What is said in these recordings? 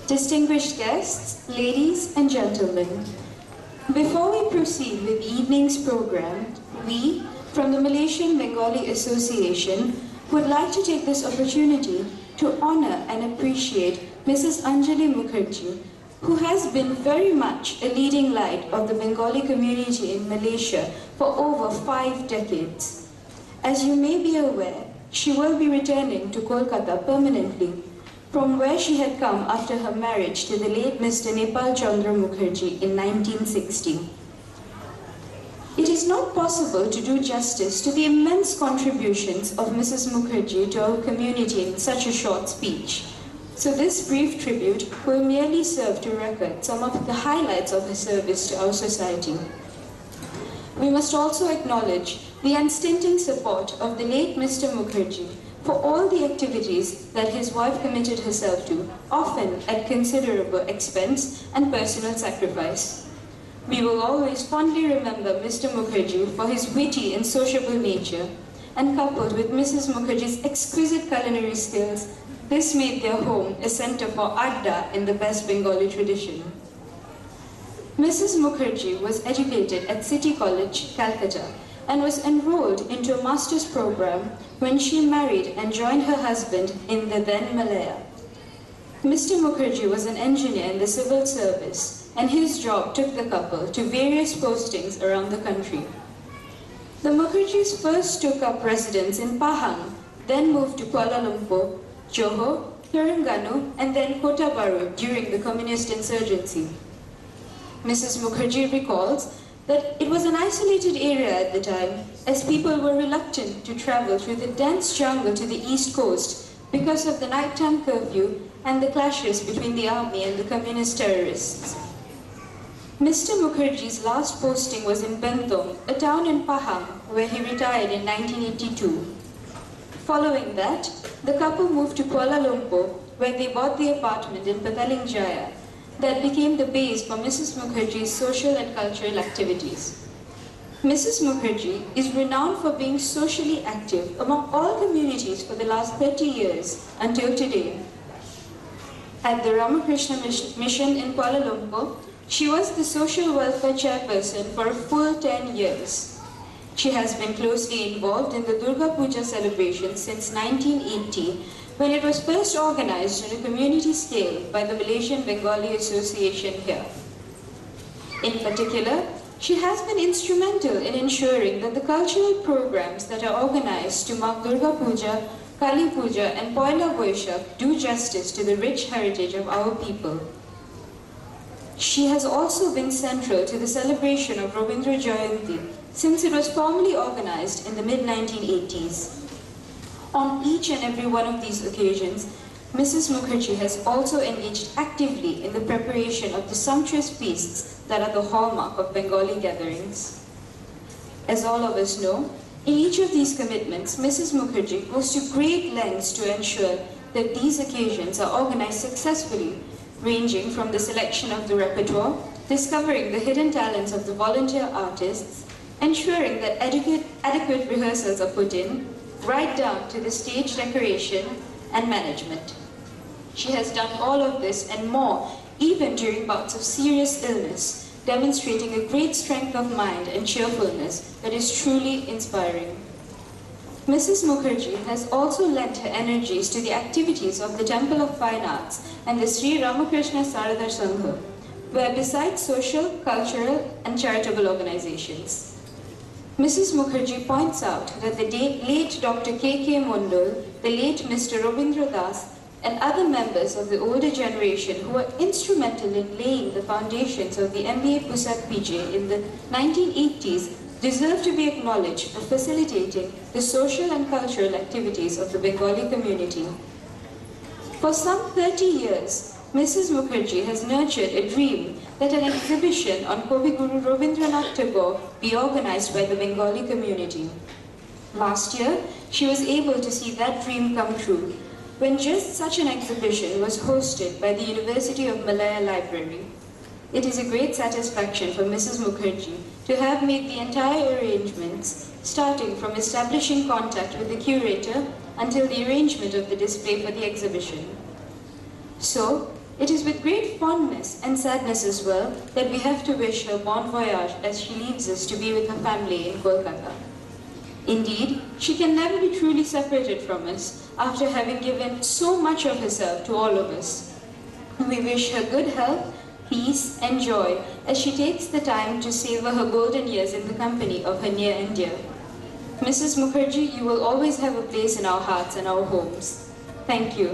Distinguished guests, ladies and gentlemen, before we proceed with the evening's program, we, from the Malaysian Bengali Association, would like to take this opportunity to honor and appreciate Mrs. Anjali Mukherjee, who has been very much a leading light of the Bengali community in Malaysia for over 5 decades. As you may be aware, she will be returning to Kolkata permanently, from where she had come after her marriage to the late Mr. Nepal Chandra Mukherjee in 1960. It is not possible to do justice to the immense contributions of Mrs. Mukherjee to our community in such a short speech. So this brief tribute will merely serve to record some of the highlights of her service to our society. We must also acknowledge the unstinting support of the late Mr. Mukherjee for all the activities that his wife committed herself to, often at considerable expense and personal sacrifice. We will always fondly remember Mr. Mukherjee for his witty and sociable nature, and coupled with Mrs. Mukherjee's exquisite culinary skills, this made their home a center for adda in the best Bengali tradition. Mrs. Mukherjee was educated at City College, Calcutta, and was enrolled into a master's program when she married and joined her husband in the then Malaya. Mr. Mukherjee was an engineer in the civil service, and his job took the couple to various postings around the country. The Mukherjees first took up residence in Pahang, then moved to Kuala Lumpur, Johor, Terengganu, and then Kota Baru during the communist insurgency. Mrs. Mukherjee recalls that it was an isolated area at the time, as people were reluctant to travel through the dense jungle to the east coast because of the nighttime curfew and the clashes between the army and the communist terrorists. Mr. Mukherjee's last posting was in Bentong, a town in Pahang, where he retired in 1982. Following that, the couple moved to Kuala Lumpur, where they bought the apartment in Petaling Jaya that became the base for Mrs. Mukherjee's social and cultural activities. Mrs. Mukherjee is renowned for being socially active among all communities for the last 30 years until today. At the Ramakrishna Mission in Kuala Lumpur, she was the social welfare chairperson for a full 10 years. She has been closely involved in the Durga Puja celebration since 1980, when it was first organized on a community scale by the Malaysian Bengali Association here. In particular, she has been instrumental in ensuring that the cultural programs that are organized to mark Durga Puja, Kali Puja and Poila Boishakh do justice to the rich heritage of our people. She has also been central to the celebration of Rabindra Jayanti since it was formally organized in the mid-1980s. On each and every one of these occasions, Mrs. Mukherjee has also engaged actively in the preparation of the sumptuous feasts that are the hallmark of Bengali gatherings. As all of us know, in each of these commitments, Mrs. Mukherjee goes to great lengths to ensure that these occasions are organized successfully, ranging from the selection of the repertoire, discovering the hidden talents of the volunteer artists, ensuring that adequate rehearsals are put in, right down to the stage decoration and management. She has done all of this and more, even during bouts of serious illness, demonstrating a great strength of mind and cheerfulness that is truly inspiring. Mrs. Mukherjee has also lent her energies to the activities of the Temple of Fine Arts and the Sri Ramakrishna Sarada Sangha, where besides social, cultural and charitable organizations. Mrs. Mukherjee points out that the late Dr. K.K. Mondol, the late Mr. Rabindra Das, and other members of the older generation who were instrumental in laying the foundations of the MBA Pusat PJ in the 1980s deserve to be acknowledged for facilitating the social and cultural activities of the Bengali community. For some 30 years, Mrs. Mukherjee has nurtured a dream that an exhibition on Kavi Guru Rabindranath Tagore be organized by the Bengali community. Last year, she was able to see that dream come true when just such an exhibition was hosted by the University of Malaya Library. It is a great satisfaction for Mrs. Mukherjee to have made the entire arrangements, starting from establishing contact with the curator until the arrangement of the display for the exhibition. So, It is with great fondness and sadness as well that we have to wish her bon voyage as she leaves us to be with her family in Kolkata. Indeed, she can never be truly separated from us after having given so much of herself to all of us. We wish her good health, peace and joy as she takes the time to savor her golden years in the company of her near and dear. Mrs. Mukherjee, you will always have a place in our hearts and our homes. Thank you.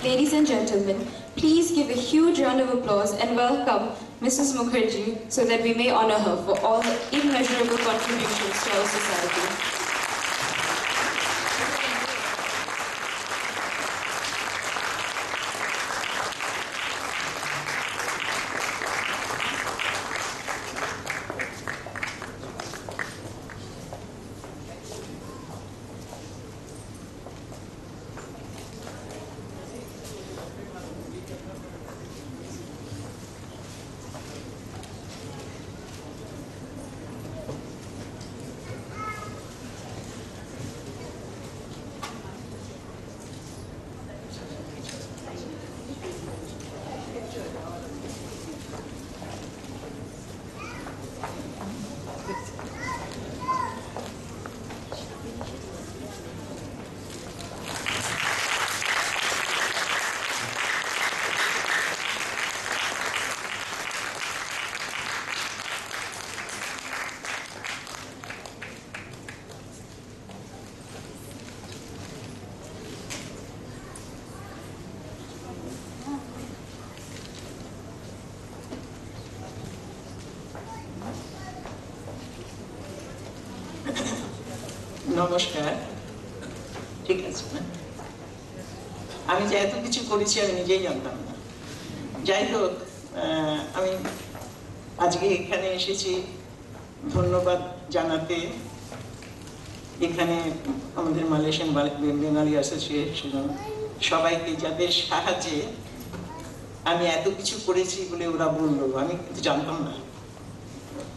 Ladies and gentlemen, please give a huge round of applause and welcome Mrs. Mukherjee so that we may honor her for all her immeasurable contributions to our society. নমস্কার, ঠিক আছে না? আমি যে এত কিছু করেছি আমি নিজেই জানতাম না। যাই হোক, আমি আজকে এখানে এসেছি ধন্যবাদ জানাতে। এখানে আমাদের মালয়েশিয়ান বেঙ্গলি অ্যাসোসিয়েশন সবাইকে, যাদের সাহায্যে আমি এত কিছু করেছি বলে ওরা বললো, আমি কিন্তু জানতাম না।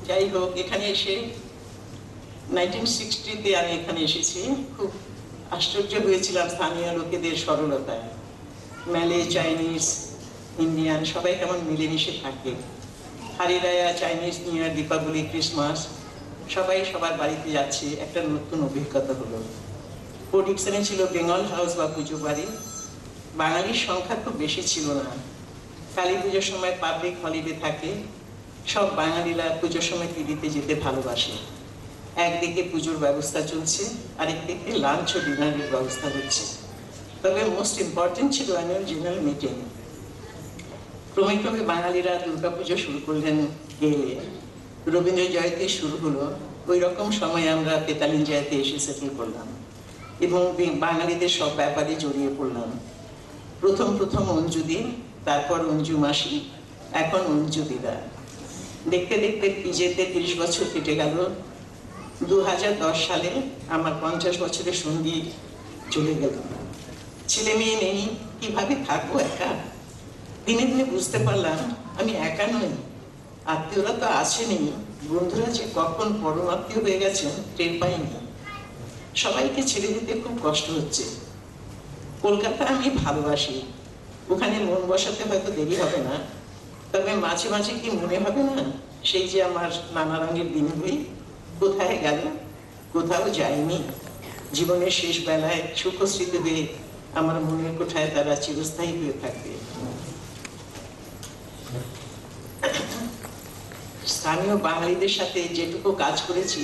যাই হোক, এখানে এসে 1960-তে আমি এখানে এসেছি। খুব আশ্চর্য হয়েছিলাম স্থানীয় লোকেদের সরলতায়। ম্যালে, চাইনিজ, ইন্ডিয়ান সবাই কেমন মিলেমিশে থাকে। Hari Raya, Chinese new year, Deepavali, Christmas সবাই সবার বাড়িতে যাচ্ছে, একটা নতুন অভিজ্ঞতা হলো। পোর্ট ডিকসনে ছিল বেঙ্গল হাউস বা পুজো বাড়ি। বাঙালির সংখ্যা খুব বেশি ছিল না। কালী পুজোর সময় পাবলিক হলিডে থাকে, সব বাঙালিরা পুজোর সময় টিভিতে যেতে ভালোবাসে। একদিকে পুজোর ব্যবস্থা চলছে, আরেকদিকে লাঞ্চ ও ডিনারের ব্যবস্থা হচ্ছে। তবে মোস্ট ইম্পর্টেন্ট ছিল অ্যানুয়াল জেনারেল মিটিং। ক্রমে ক্রমে বাঙালিরা দুর্গাপুজো শুরু করলেন গেলে, রবীন্দ্র জয়ন্তী শুরু হলো। ওই রকম সময় আমরা পেতালিন জয়তে এসে সেটেল করলাম এবং বাঙালিদের সব ব্যাপারে জড়িয়ে পড়লাম। প্রথম অঞ্জুদি, তারপর অঞ্জু মাসি, এখন অঞ্জু দিদা। দেখতে দেখতে পিজেতে 30 বছর কেটে গেল। 2010 সালে আমার 50 বছরের সঙ্গী চলে গেল। ছেলে মেয়ে নেই, কিভাবে থাকবো একা? দিনে দিনে বুঝতে পারলাম আমি একা নই, আত্মীয়রা তো আছেনই, বন্ধুরা যে কখন পরম আত্মীয় হয়ে গেছেন টের পাইনি। সবাইকে ছেড়ে দিতে খুব কষ্ট হচ্ছে। কলকাতা আমি ভালোবাসি, ওখানে মন বসাতে হয়তো দেরি হবে না, তবে মাঝে মাঝে কি মনে হবে না সেই যে আমার নানা রঙের দিনগুলি কোথায় গেল? কোথাও যায়নি। জীবনের শেষ বেলায় সুখ স্মৃতি হয়ে আমার মনের কোঠায় তারা চিরস্থায়ী হয়ে থাকবে। স্থানীয় বাঙালিদের সাথে যেটুকু কাজ করেছি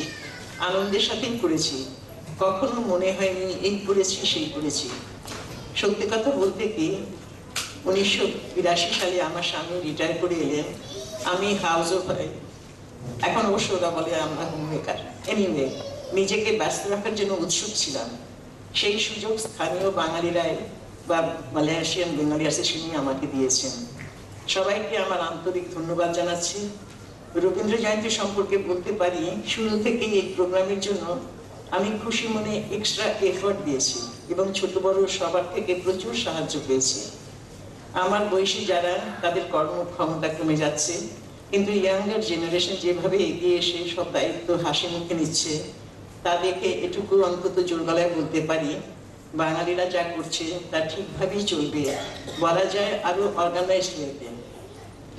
আনন্দের সাথেই করেছি, কখনো মনে হয়নি এই করেছি সেই করেছি। সত্যি কথা বলতে কি, 1982 সালে আমার স্বামী রিটায়ার করে এলেন, আমি হাউস ওয়াইফ। এখন অবশ্য ওরা বলে আমরা হোম মেকার। এনিওয়ে, নিজেকে ব্যস্ত রাখার জন্য উৎসুক ছিলাম। সেই সুযোগ স্থানীয় বাঙালিরাই বা মালয়েশিয়ান বেঙ্গলি অ্যাসোসিয়েশন আমাকে দিয়েছেন। সবাইকে আমার আন্তরিক ধন্যবাদ জানাচ্ছি। রবীন্দ্র জয়ন্তী সম্পর্কে বলতে পারি, শুরু থেকেই এই প্রোগ্রামের জন্য আমি খুশি মনে এক্সট্রা এফোর্ট দিয়েছি এবং ছোট বড় সবার থেকে প্রচুর সাহায্য পেয়েছি। আমার বয়সী যারা, তাদের কর্মক্ষমতা কমে যাচ্ছে, কিন্তু ইয়াঙ্গার জেনারেশন যেভাবে এগিয়ে এসে সব দায়িত্ব হাসি মুখে নিচ্ছে, তা দেখে এটুকু অন্তত জোর গলায় বলতে পারি, বাঙালিরা যা করছে তা ঠিকভাবেই চলবে, বলা যায় আরো অর্গানাইজড হয়েছে।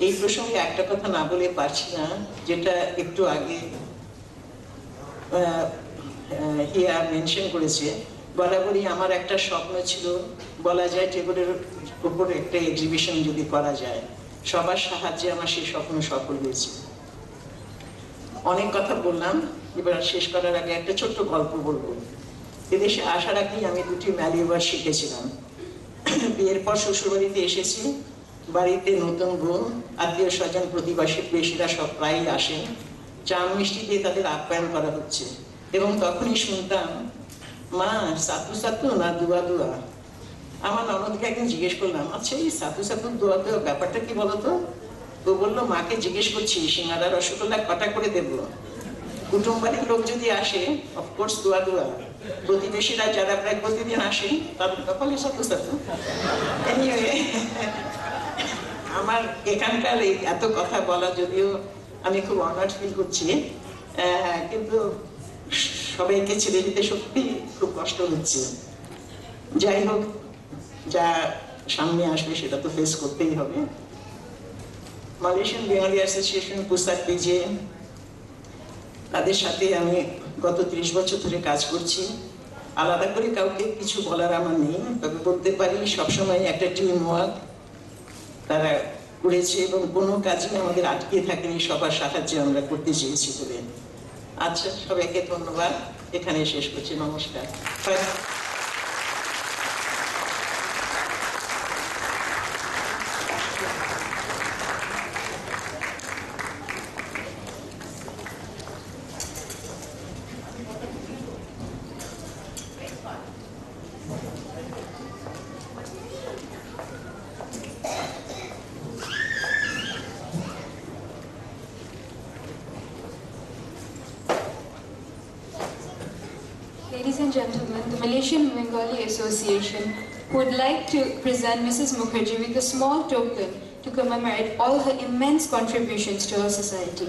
এই প্রসঙ্গে একটা কথা না বলে পারছি না, যেটা একটু আগে হিয়া মেনশন করেছে। বরাবরই আমার একটা স্বপ্ন ছিল, বলা যায় টেবিলের উপর একটা এক্সিবিশন যদি করা যায়। সবার সাহায্যে আমার সেই স্বপ্ন সফল হয়েছে। অনেক কথা বললাম, এবার শেষ করার আগে একটা ছোট্ট গল্প বলবো। এদেশে আসার আগেই আমি দুটি ম্যালিওয়ার শিখেছিলাম। বিয়ের পর শ্বশুরবাড়িতে এসেছি, বাড়িতে নতুন বউ, আত্মীয় স্বজন, প্রতিবেশী বেশিরা সব প্রায়ই আসেন। চা মিষ্টি দিয়ে তাদের আপ্যায়ন করা হচ্ছে, এবং তখনই শুনতাম, মা সাতু সাতু না দুয়া দুয়া। আমার ননদকে একদিন জিজ্ঞেস করলাম, আচ্ছা এই সাতু সাতু দোয়া দোয়া ব্যাপারটা কি বলতো? তো বললো, মাকে জিজ্ঞেস করছি সিঙ্গারা রসগোল্লা কটা করে দেবো। কুটুম বাড়ির লোক যদি আসে, অফকোর্স দোয়া দোয়া। প্রতিবেশীরা যারা প্রায় প্রতিদিন আসেন তাদের কপালে সাতু সাতু। এনিওয়ে, আমার এখানকার এত কথা বলা, যদিও আমি খুব অনার্ড ফিল করছি, কিন্তু সবাইকে ছেড়ে দিতে সত্যি খুব কষ্ট হচ্ছে। যাই হোক, যা সামনে আসবে সেটা তো ফেস করতেই হবে। মালয়েশিয়ান বেঙ্গলি অ্যাসোসিয়েশন পুস্তাক পেজে তাদের সাথে আমি গত 30 বছর ধরে কাজ করছি। আলাদা করে কাউকে কিছু বলার আমার নেই, তবে বলতে পারি সবসময় একটা টিম ওয়ার্ক তারা করেছে, এবং কোনো কাজই আমাদের আটকে থাকেনি, সবার সাহায্যে আমরা করতে চেয়েছি বলে। আচ্ছা, সবাইকে ধন্যবাদ, এখানে শেষ করছি, নমস্কার। Ladies and gentlemen, the Malaysian Bengali Association would like to present Mrs. Mukherjee with a small token to commemorate all her immense contributions to our society.